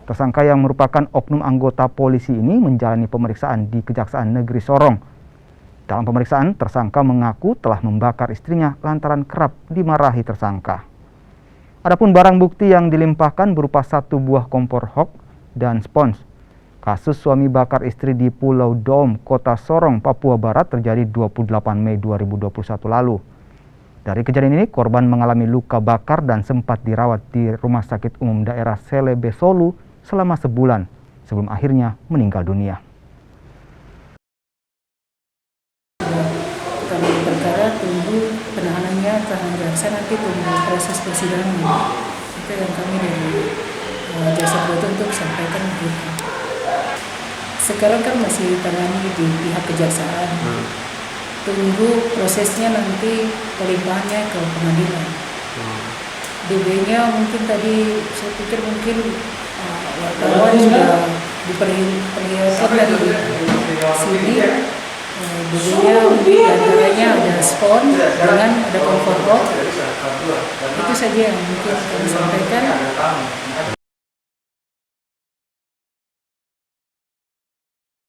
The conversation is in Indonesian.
Tersangka yang merupakan oknum anggota polisi ini menjalani pemeriksaan di Kejaksaan Negeri Sorong. Dalam pemeriksaan, tersangka mengaku telah membakar istrinya lantaran kerap dimarahi tersangka. Adapun barang bukti yang dilimpahkan berupa 1 buah kompor hok dan spons. Kasus suami bakar istri di Pulau Dom, Kota Sorong, Papua Barat terjadi 28 Mei 2021 lalu. Dari kejadian ini, korban mengalami luka bakar dan sempat dirawat di Rumah Sakit Umum Daerah Selebe Solu selama sebulan sebelum akhirnya meninggal dunia. Kami perkara tunggu penahanannya tahanan jaksa, nanti tunggu proses persidangan. Itu yang kami dari jasa penuntut untuk sampaikan begitu. Sekarang kan masih tangani di pihak kejaksaan. Tunggu prosesnya nanti pelimpahannya ke pengadilan. DB-nya mungkin tadi saya pikir mungkin wartawan sudah diperlihatkan dari sini. DB-nya mungkin antaranya ada spon dengan ada kompor hok. Itu saja yang mungkin kami sampaikan.